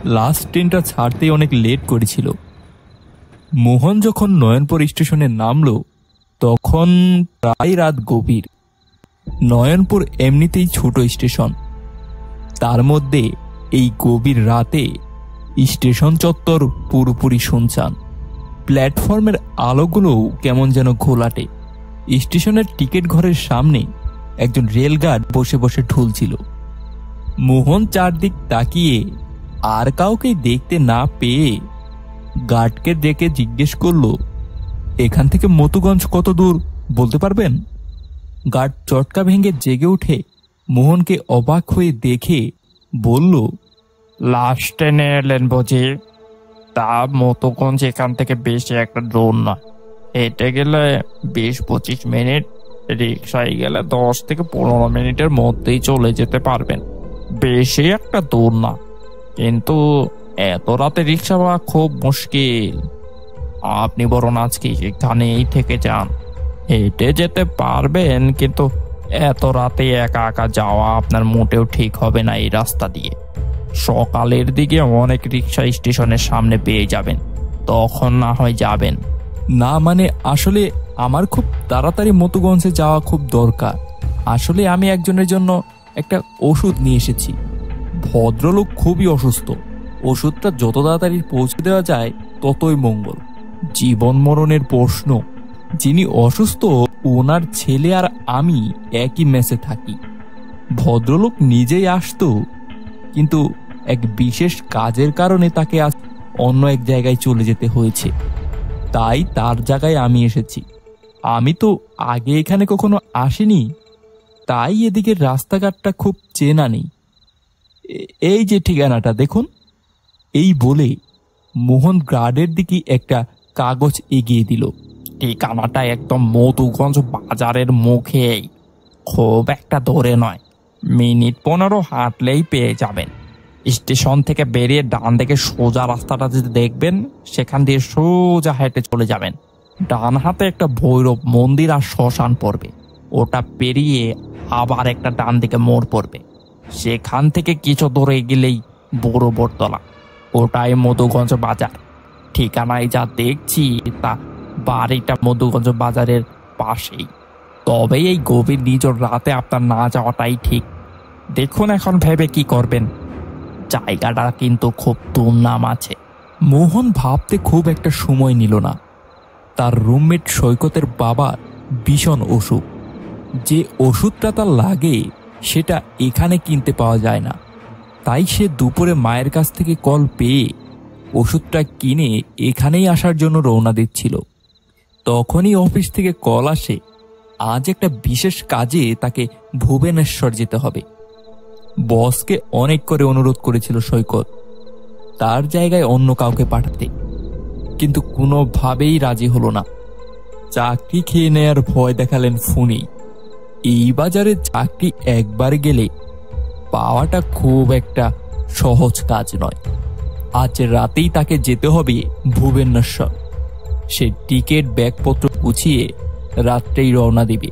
Last ট্রেনটা ছাড়তেই অনেক late করেছিল। মোহন যখন নয়নপুর স্টেশনে নামল তখন প্রায় রাত গভীর। নয়নপুর এমনিতেই ছোট স্টেশন, তার মধ্যে এই গভীর রাতে স্টেশন চত্বর পুরোপুরি শুনশান। প্ল্যাটফর্মের আলোগুলোও কেমন যেন ঘোলাটে। স্টেশনের টিকিট ঘরের সামনে একজন রেলগার্ড বসে বসে ঢুলছিল। মোহন চারদিক তাকিয়ে আর কাউকে দেখতে না পেয়ে গার্ডকে ডেকে জিজ্ঞেস করল, এখান থেকে মতুগঞ্জ কত দূর বলতে পারবেন? গার্ড চটকা ভেঙে জেগে উঠে মোহনকে অবাক হয়ে দেখে বলল, লাস্ট ট্রেনে এলেন বুঝি? তা মতুগঞ্জ এখান থেকে বেশি একটা দূর না, হেঁটে গেলে 20-25 মিনিট, রিক্সায় গেলে 10 থেকে 15 মিনিটের মধ্যেই চলে যেতে পারবেন। বেশি একটা দূর না, কিন্তু এত রাতে রিক্সা পাওয়া খুব মুশকিল। আপনি বরং আজকে এখানেই থেকে যান, হেঁটে যেতে পারবেন, কিন্তু এত রাতে একা একা যাওয়া আপনার মোটেও ঠিক হবে না এই রাস্তা দিয়ে। সকালের দিকে অনেক রিক্সা স্টেশনের সামনে পেয়ে যাবেন, তখন না হয় যাবেন। না মানে আসলে আমার খুব তাড়াতাড়ি মতুগঞ্জে যাওয়া খুব দরকার। আসলে আমি একজনের জন্য একটা ওষুধ নিয়ে এসেছি। ভদ্রলোক খুবই অসুস্থ, ওষুধটা যত তাড়াতাড়ি পৌঁছে দেওয়া যায় ততই মঙ্গল। জীবন মরণের প্রশ্ন। যিনি অসুস্থ ওনার ছেলে আর আমি একই মেসে থাকি। ভদ্রলোক নিজেই আসতো, কিন্তু এক বিশেষ কাজের কারণে তাকে আজ অন্য এক জায়গায় চলে যেতে হয়েছে, তাই তার জায়গায় আমি এসেছি। আমি তো আগে এখানে কখনো আসিনি, তাই এদিকের রাস্তাঘাটটা খুব চেনা নেই। এই যে ঠিকানাটা দেখুন। এই বলে মোহন গার্ডের দিকে একটা কাগজ এগিয়ে দিল। ঠিকানাটা একদম মতুগঞ্জ বাজারের মুখেই, খুব একটা দূরে নয়, মিনিট 15 হাঁটলেই পেয়ে যাবেন। স্টেশন থেকে বেরিয়ে ডান দিকে সোজা রাস্তাটা যদি দেখবেন, সেখান দিয়ে সোজা হেঁটে চলে যাবেন। ডান হাতে একটা ভৈরব মন্দির আর শ্মশান পড়বে, ওটা পেরিয়ে আবার একটা ডান দিকে মোড় পড়বে। সেখান থেকে কিছু দূরে গেলেই বড় বটতলা, ওটাই মধুগঞ্জ বাজার। ঠিকানায় যা দেখছি তা বাড়িটা মধুগঞ্জ বাজারের পাশেই। তবে এই গভীর নিঝড় রাতে আপনার না যাওয়াটাই ঠিক। দেখুন এখন ভেবে কি করবেন, জায়গাটা কিন্তু খুব দুর্নাম আছে। মোহন ভাবতে খুব একটা সময় নিল না। তার রুমমেট সৈকতের বাবার ভীষণ অসুখ, যে ওষুধটা তার লাগে সেটা এখানে কিনতে পাওয়া যায় না। তাই সে দুপুরে মায়ের কাছ থেকে কল পেয়ে ওষুধটা কিনে এখানেই আসার জন্য রওনা দিচ্ছিল। তখনই অফিস থেকে কল আসে, আজ একটা বিশেষ কাজে তাকে ভুবনেশ্বর যেতে হবে। বসকে অনেক করে অনুরোধ করেছিল সৈকত তার জায়গায় অন্য কাউকে পাঠাতে, কিন্তু কোনোভাবেই রাজি হলো না। চাকরি খেয়ে নেয়ার ভয় দেখালেন ফোনে। এই বাজারে চাকরি একবার গেলে পাওয়াটা খুব একটা সহজ কাজ নয়। আজ রাতেই তাকে যেতে হবে ভুবনেশ্বর। সে টিকিট ব্যাগপত্র গুছিয়ে রাত্রেই রওনা দিবে।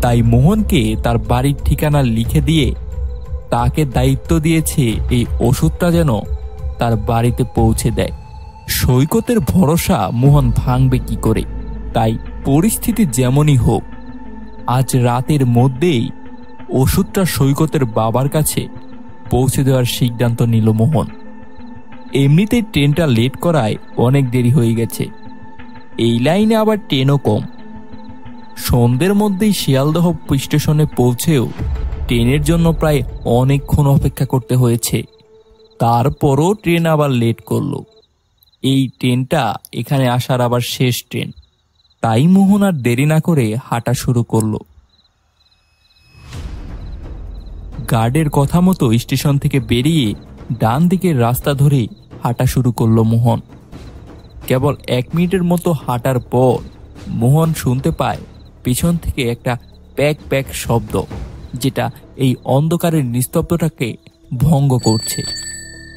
তাই মোহনকে তার বাড়ির ঠিকানা লিখে দিয়ে তাকে দায়িত্ব দিয়েছে এই ওষুধটা যেন তার বাড়িতে পৌঁছে দেয়। সৈকতের ভরসা মোহন ভাঙবে কি করে? তাই পরিস্থিতি যেমনই হোক আজ রাতের মধ্যেই ওষুধটা সৈকতের বাবার কাছে পৌঁছে দেওয়ার সিদ্ধান্ত নিল মোহন। এমনিতেই ট্রেনটা লেট করায় অনেক দেরি হয়ে গেছে। এই লাইনে আবার ট্রেনও কম। সন্ধ্যের মধ্যেই শিয়ালদহ স্টেশনে পৌঁছেও ট্রেনের জন্য প্রায় অনেকক্ষণ অপেক্ষা করতে হয়েছে। তারপরও ট্রেন আবার লেট করলো। এই ট্রেনটা এখানে আসার আবার শেষ ট্রেন, তাই মোহন আর দেরি না করে হাঁটা শুরু করলো। গার্ডের কথা মতো স্টেশন থেকে বেরিয়ে ডান দিকের রাস্তা ধরে হাঁটা শুরু করলো মোহন। কেবল 1 মিনিটের মতো হাঁটার পর মোহন শুনতে পায় পিছন থেকে একটা প্যাক প্যাক শব্দ, যেটা এই অন্ধকারের নিস্তব্ধতাকে ভঙ্গ করছে।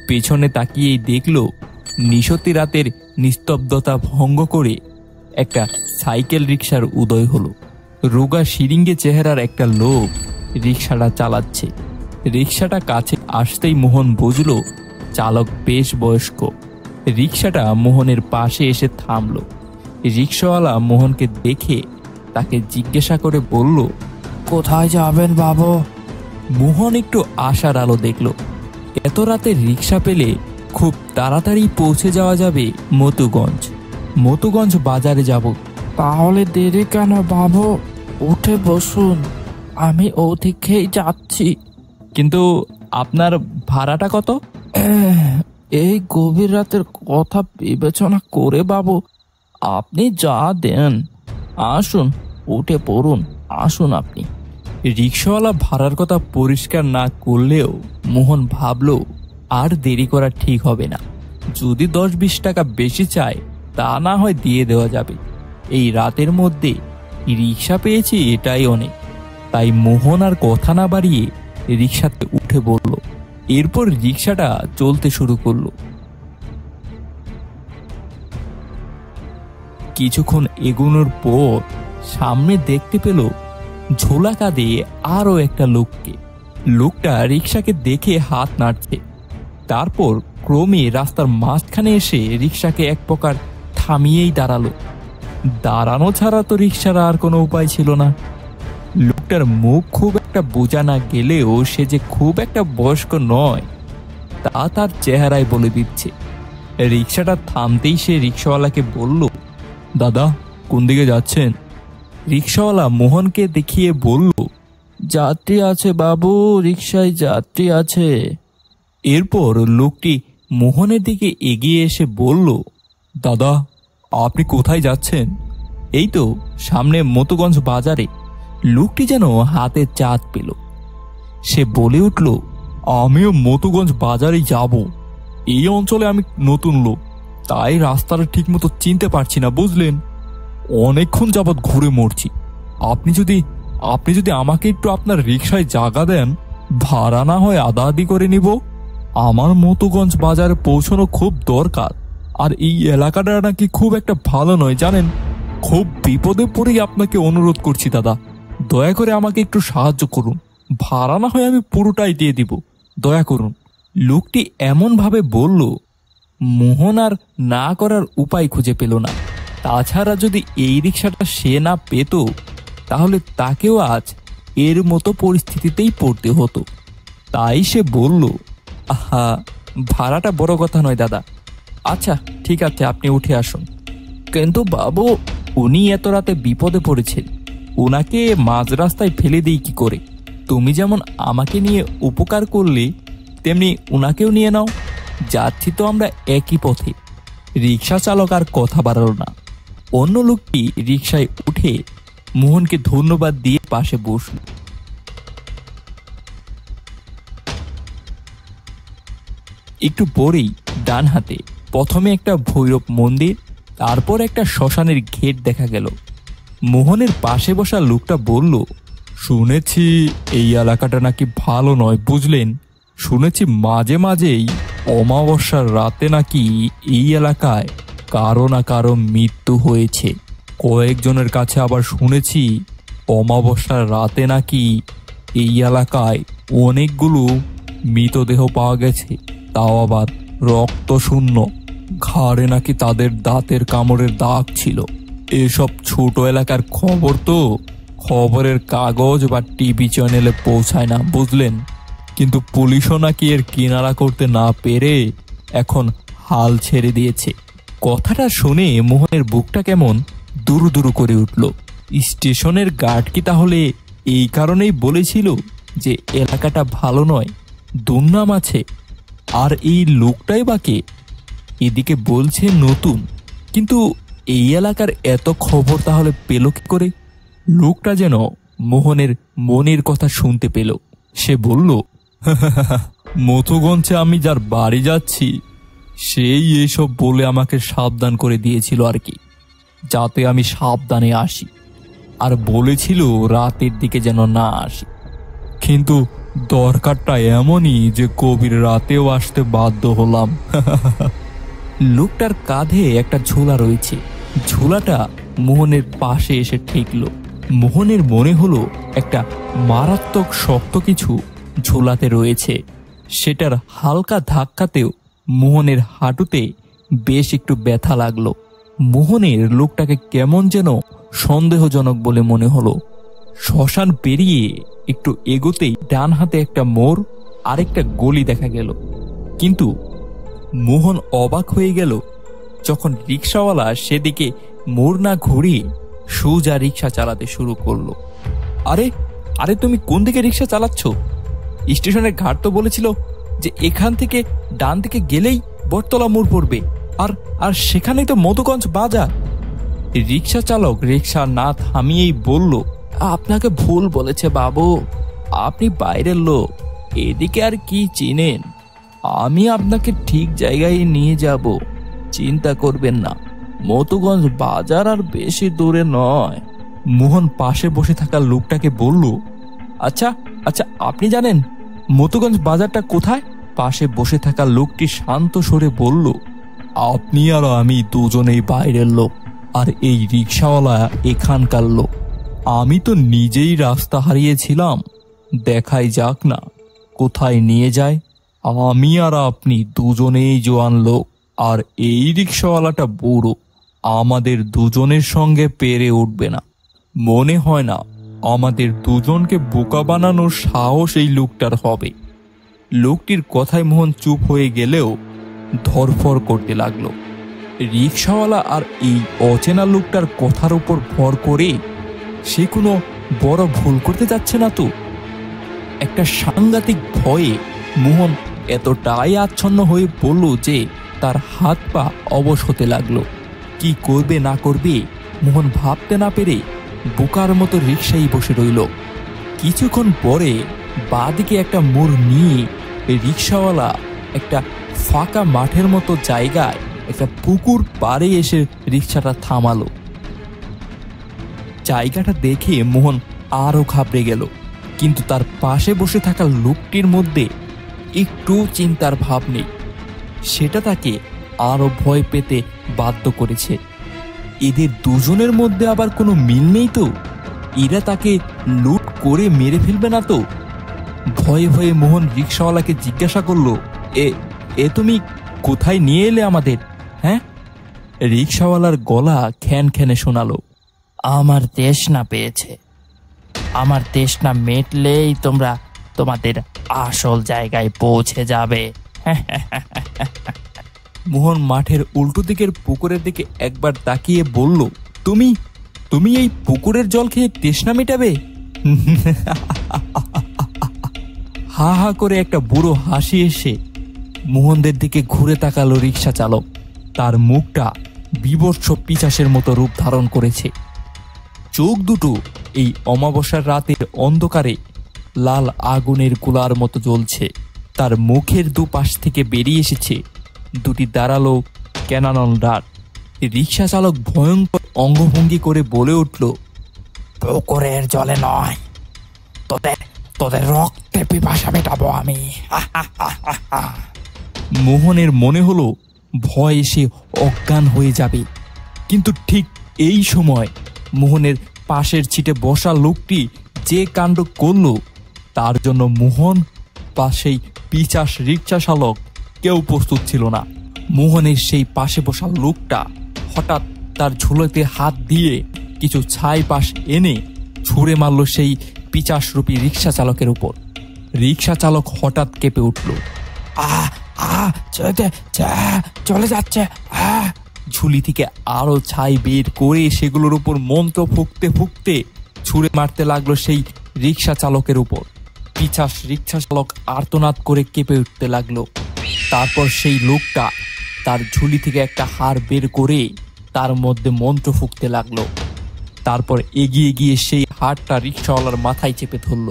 পেছনে তাকিয়েই দেখল নিশতি রাতের নিস্তব্ধতা ভঙ্গ করে একটা সাইকেল রিক্সার উদয় হলো। রোগা শিরিঙ্গে চেহারার একটা লোক রিক্সাটা চালাচ্ছে। রিক্সাটা কাছে আসতেই মোহন বুঝল চালক বেশ বয়স্ক। রিকশাটা মোহনের পাশে এসে থামল। রিকশাওয়ালা মোহনকে দেখে তাকে জিজ্ঞাসা করে বলল, কোথায় যাবেন বাবু? মোহন একটু আশার আলো দেখল। এত রাতে রিকশা পেলে খুব তাড়াতাড়ি পৌঁছে যাওয়া যাবে মতুগঞ্জ। মতুগঞ্জ বাজারে যাব। তাহলে দেরি কেন বাবু? উঠে বসুন, আমি ওদিকেই যাচ্ছি। কিন্তু আপনার ভাড়াটা কত? এই গভীর রাতের কথা বিবেচনা করে বাবু আপনি যা দেন। আসুন, উঠে পড়ুন, আসুন আপনি। রিকশাওয়ালা ভাড়ার কথা পরিষ্কার না করলেও মোহন ভাবল আর দেরি করা ঠিক হবে না। যদি 10-20 টাকা বেশি চায় তা না হয় দিয়ে দেওয়া যাবে। এই রাতের মধ্যে রিকশা পেয়েছি, এটাই অনেক। তাই মোহন আর কথা না বাড়িয়ে রিকশাতে উঠে পড়ল। এরপর রিকশাটা চলতে শুরু করলো। কিছুক্ষণ এগোনোর পর সামনে দেখতে পেল ঝোলা কাঁধে আরো একটা লোককে। লোকটা রিকশাকে দেখে হাত নাড়ছে। তারপর ক্রমে রাস্তার মাঝখানে এসে রিকশাকে এক প্রকার থামিয়েই দাঁড়ালো। দাঁড়ানো ছাড়া তো রিকশার আর কোনো উপায় ছিল না। লোকটার মুখ খুব একটা বোঝা না গেলেও সে যে খুব একটা বয়স্ক নয় তা তার চেহারায় বলে দিচ্ছে। রিকশাটা থামতেই সে রিকশাওয়ালাকে বলল, দাদা কোন দিকে যাচ্ছেন? রিকশাওয়ালা মোহনকে দেখিয়ে বলল, যাত্রী আছে বাবু, রিকশায় যাত্রী আছে। এরপর লোকটি মোহনের দিকে এগিয়ে এসে বলল, দাদা আপনি কোথায় যাচ্ছেন? এই তো সামনে মতুগঞ্জ বাজারে। লোকটি যেন হাতে চাঁদ পেল। সে বলে উঠল, আমিও মতুগঞ্জ বাজারেই যাব। এই অঞ্চলে আমি নতুন লোক, তাই রাস্তাটা ঠিক মতো চিনতে পারছি না, বুঝলেন? অনেকক্ষণ যাবৎ ঘুরে মরছি। আপনি যদি আমাকে একটু আপনার রিকশায় জায়গা দেন, ভাড়া না হয় আদা আদি করে নিব। আমার মতুগঞ্জ বাজারে পৌঁছানো খুব দরকার। আর এই এলাকাটা নাকি খুব একটা ভালো নয় জানেন। খুব বিপদে পড়েই আপনাকে অনুরোধ করছি দাদা, দয়া করে আমাকে একটু সাহায্য করুন। ভাড়া না হয় আমি পুরোটাই দিয়ে দিব, দয়া করুন। লোকটি এমন ভাবে বলল, মোহন আর না করার উপায় খুঁজে পেল না। তাছাড়া যদি এই রিকশাটা সে না পেত তাহলে তাকেও আজ এর মতো পরিস্থিতিতেই পড়তে হতো। তাই সে বলল, আহা, ভাড়াটা বড় কথা নয় দাদা। আচ্ছা ঠিক আছে, আপনি উঠে আসুন। কিন্তু বাবু, উনি এত রাতে বিপদে পড়েছেন, ওনাকে মাঝ রাস্তায় ফেলে দিই কি করে? তুমি যেমন আমাকে নিয়ে উপকার করলে তেমনি ওনাকেও নিয়ে নাও। যাচ্ছি তো আমরা একই পথে। রিকশা চালক আর কথা বাড়ালো না। অন্য লোকটি রিকশায় উঠে মোহনকে ধন্যবাদ দিয়ে পাশে বসল। একটু পরেই ডান হাতে প্রথমে একটা ভৈরব মন্দির, তারপর একটা শ্মশানের ঘেট দেখা গেল। মোহনের পাশে বসা লোকটা বলল, শুনেছি এই এলাকাটা নাকি ভালো নয়, বুঝলেন? শুনেছি মাঝে মাঝেই অমাবস্যার রাতে নাকি এই এলাকায় কারো না কারো মৃত্যু হয়েছে। কয়েকজনের কাছে আবার শুনেছি অমাবস্যার রাতে নাকি এই এলাকায় অনেকগুলো মৃতদেহ পাওয়া গেছে, তাও আবার রক্ত শূন্য। ঘাড়ে নাকি তাদের দাঁতের কামড়ের দাগ ছিল। এসব ছোট এলাকার খবর তো খবরের কাগজ বা টিভি চ্যানেলে পৌঁছায় না, বুঝলেন? কিন্তু পুলিশও নাকি এর কিনারা করতে না পেরে এখন হাল ছেড়ে দিয়েছে। কথাটা শুনে মোহনের বুকটা কেমন দুরু দুরু করে উঠল। স্টেশনের গার্ড কি তাহলে এই কারণেই বলেছিল যে এলাকাটা ভালো নয়, দুর্নাম আছে? আর এই লোকটাই বাকে এদিকে বলছে নতুন, কিন্তু এই এলাকার এত খবর তাহলে পেল কি করে? লোকটা যেন মোহনের মনের কথা শুনতে পেল। সে বলল, মতুগঞ্জে আমি যার বাড়ি যাচ্ছি সেই এসব বলে আমাকে সাবধান করে দিয়েছিল আর কি, যাতে আমি সাবধানে আসি। আর বলেছিল রাতের দিকে যেন না আসি। কিন্তু দরকারটা এমনই যে গভীর রাতেও আসতে বাধ্য হলাম। লোকটার কাঁধে একটা ঝোলা রয়েছে। ঝোলাটা মোহনের পাশে এসে ঠেকল। মোহনের মনে হলো একটা মারাত্মক শক্ত কিছু ঝোলাতে রয়েছে। সেটার হালকা ধাক্কাতেও মোহনের হাঁটুতে বেশ একটু ব্যথা লাগলো। মোহনের লোকটাকে কেমন যেন সন্দেহজনক বলে মনে হলো। শ্মশান পেরিয়ে একটু এগোতেই ডান হাতে একটা মোড় আর একটা গলি দেখা গেল। কিন্তু মোহন অবাক হয়ে গেল যখন রিক্সাওয়ালা সেদিকে মোড় না ঘুরিয়ে সোজা রিক্সা চালাতে শুরু করলো। আরে আরে তুমি কোন দিকে রিক্সা চালাচ্ছ? স্টেশনের ঘাট তো বলেছিল যে এখান থেকে ডান দিকে গেলেই বটতলা মোড় পড়বে, আর আর সেখানেই তো মধুগঞ্জ বাজার। রিক্সা চালক রিক্সা না থামিয়েই বলল, আপনাকে ভুল বলেছে বাবু, আপনি বাইরের লোক, এদিকে আর কি চিনেন? আমি আপনাকে ঠিক জায়গায় নিয়ে যাব, চিন্তা করবেন না, মধুগঞ্জ বাজার আর বেশি দূরে নয়। মোহন পাশে বসে থাকা লোকটাকে বলল, আচ্ছা আচ্ছা আপনি জানেন মধুগঞ্জ বাজারটা কোথায়? পাশে বসে থাকা লোকটি শান্ত স্বরে বলল, আপনি আর আমি দুজনেই বাইরের লোক, আর এই রিক্সাওয়ালা এখানকার লোক। আমি তো নিজেই রাস্তা হারিয়েছিলাম, দেখাই যাক না কোথায় নিয়ে যায়। আমি আর আপনি দুজনেই জোয়ান লোক, আর এই রিক্সাওয়ালাটা বুড়ো, আমাদের দুজনের সঙ্গে পেরে উঠবে না। মনে হয় না আমাদের দুজনকে বোকা বানানোর সাহস এই লোকটার হবে। লোকটির কথায় মোহন চুপ হয়ে গেলেও ধরফর করতে লাগলো। রিক্সাওয়ালা আর এই অচেনা লোকটার কথার উপর ভর করে সে কোনো বড় ভুল করতে যাচ্ছে না তো? একটা সাংঘাতিক ভয়ে মোহন এতটাই আচ্ছন্ন হয়ে পড়ল যে তার হাত পা অবশ হতে লাগলো। কি করবে না করবে মোহন ভাবতে না পেরে বোকার মতো রিক্সায় বসে রইল। কিছুক্ষণ পরে বাঁদিকে একটা মোড় নিয়ে রিক্সাওয়ালা একটা ফাঁকা মাঠের মতো জায়গায় একটা পুকুর পাড়ে এসে রিক্সাটা থামালো। জায়গাটা দেখে মোহন আরো ঘাবড়ে গেল, কিন্তু তার পাশে বসে থাকা লোকটির মধ্যে একটু চিন্তার ভাব নেই। সেটা তাকে আরো ভয় পেতে বাধ্য করেছে। এদের দুজনের মধ্যে আবার কোনো মিল নেই তো? এরা তাকে লুট করে মেরে ফেলবে না তো? ভয়ে ভয়ে মোহন রিক্সাওয়ালাকে জিজ্ঞাসা করলো, এ তুমি কোথায় নিয়ে এলে আমাদের? হ্যাঁ? রিক্সাওয়ালার গলা খ্যান খ্যানে শোনালো, আমার তৃষ্ণা পেয়েছে, আমার তৃষ্ণা মেটলেই তোমরা তোমাদের আসল জায়গায় পৌঁছে যাবে। মোহন মাঠের উল্টো দিকের পুকুরের দিকে একবার তাকিয়ে বলল, তুমি তুমি এই পুকুরের জল খেয়ে তৃষ্ণা মেটাবে? হা হা করে একটা বুড়ো হাসি এসে মোহনদের দিকে ঘুরে তাকালো রিক্সা চালক। তার মুখটা বিভৎস পিশাচের মতো রূপ ধারণ করেছে। চোখ দুটো এই অমাবস্যার রাতের অন্ধকারে লাল আগুনের গোলার মতো জ্বলছে। তার মুখের দুপাশ থেকে বেরিয়ে এসেছে দুটি দাঁড়ালো ক্যানানন দাঁত। রিক্সা চালক ভয়ঙ্কর অঙ্গভঙ্গি করে বলে উঠল, পুকুরের জলে নয়, তোদের তোদের রক্তে পিপাসা মেটাবো আমি। মোহনের মনে হলো ভয় এসে অজ্ঞান হয়ে যাবে, কিন্তু ঠিক এই সময় মোহনের পাশের ছিটে বসা লোকটি যে কাণ্ড করল তার জন্য মোহন বা সেই পিশাচ রিক্সা চালক কেউ প্রস্তুত ছিল না। মোহনের সেই পাশে বসা লোকটা হঠাৎ তার ঝুলোতে হাত দিয়ে কিছু ছাই পাশ এনে ছুঁড়ে মারল সেই পিশাচরূপী রিক্সা চালকের উপর। রিক্সা চালক হঠাৎ কেঁপে উঠল, চলে যাচ্ছে। ঝুলি থেকে আরো ছাই বের করে সেগুলোর উপর মন্ত্র ফুঁকতে ফুঁকতে ছুঁড়ে মারতে লাগলো সেই রিক্সা চালকের উপর। পিশাচ রিক্সা চালক আর্তনাদ করে কেঁপে উঠতে লাগলো। তারপর সেই লোকটা তার ঝুলি থেকে একটা হাড় বের করে তার মধ্যে মন্ত্র ফুঁকতে লাগলো। তারপর এগিয়ে গিয়ে সেই হাড়টা রিক্সাওয়ালার মাথায় চেপে ধরল।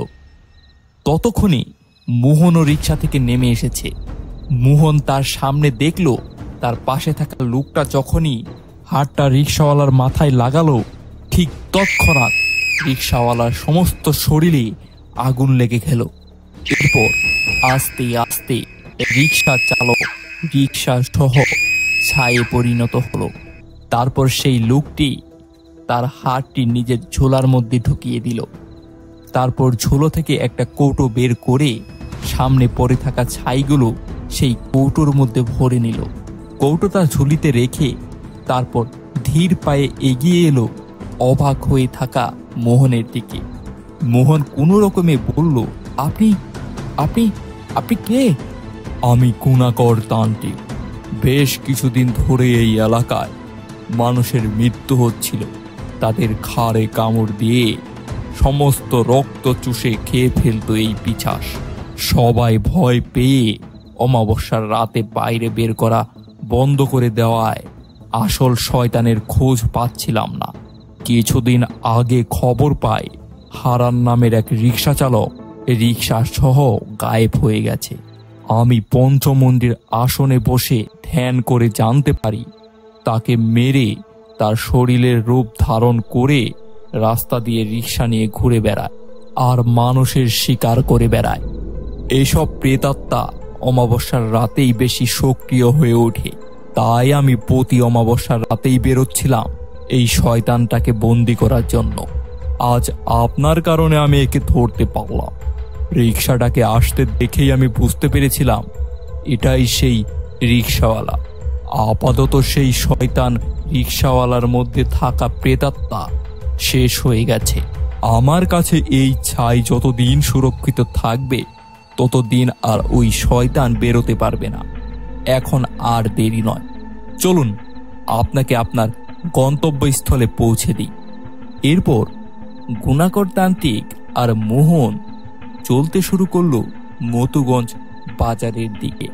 ততক্ষণে মোহনও রিক্সা থেকে নেমে এসেছে। মোহন তার সামনে দেখলো তার পাশে থাকা লোকটা যখনই হাড়টা রিক্সাওয়ালার মাথায় লাগালো, ঠিক তৎক্ষণাৎ রিক্সাওয়ালার সমস্ত শরীরে আগুন লেগে গেল। এরপর আস্তে আস্তে রিক্সা চালক রিক্সা সহ ছায়ে পরিণত হলো। তারপর সেই লোকটি তার হাড়টি নিজের ঝোলার মধ্যে ঢুকিয়ে দিল। তারপর ঝোলো থেকে একটা কৌটো বের করে সামনে পড়ে থাকা ছাইগুলো সেই কৌটোর মধ্যে ভরে নিল। কৌটো তার ঝুলিতে রেখে তারপর ধীর পায়ে এগিয়ে এলো অবাক হয়ে থাকা মোহনের দিকে। মোহন কোনো রকমে বলল, আপনি আপনি আপনি কে? আমি গুণাকর তান্ত্রিক। বেশ কিছুদিন ধরে এই এলাকায় মানুষের মৃত্যু হচ্ছিল। তাদের ঘাড়ে কামড় দিয়ে সমস্ত রক্ত চুষে খেয়ে ফেলতো এই পিশাচ। সবাই ভয় পেয়ে অমাবস্যার রাতে বাইরে বের করা বন্ধ করে দেওয়ায় আসল শয়তানের খোঁজ পাচ্ছিলাম না। কিছুদিন আগে খবর পাই হারান নামের এক রিক্সা চালক রিক্সা সহ গায়েব হয়ে গেছে। আমি পঞ্চমন্দির আসনে বসে ধ্যান করে জানতে পারি তাকে মেরে তার শরীরের রূপ ধারণ করে রাস্তা দিয়ে রিক্সা নিয়ে ঘুরে বেড়ায় আর মানুষের শিকার করে বেড়ায়। এসব প্রেতাত্মা অমাবস্যার রাতেই বেশি সক্রিয় হয়ে ওঠে। তাই আমি প্রতি অমাবস্যার রাতেই বেরোচ্ছিলাম এই শয়তানটাকে বন্দি করার জন্য। আজ আপনার কারণে আমি একে ধরতে পারলাম। রিক্সাটাকে আসতে দেখেই আমি বুঝতে পেরেছিলাম এটাই সেই রিক্সাওয়ালা। আপাতত সেই শয়তান রিক্সাওয়ালার মধ্যে থাকা প্রেতাত্মা শেষ হয়ে গেছে। আমার কাছে এই ছাই যতদিন সুরক্ষিত থাকবে ততদিন আর ওই শয়তান বেরোতে পারবে না। এখন আর দেরি নয়, চলুন আপনাকে আপনার গন্তব্যস্থলে পৌঁছে দিই। এরপর গুণাকর তান্ত্রিক আর মোহন চলতে শুরু করলো মতুগঞ্জ বাজারের দিকে।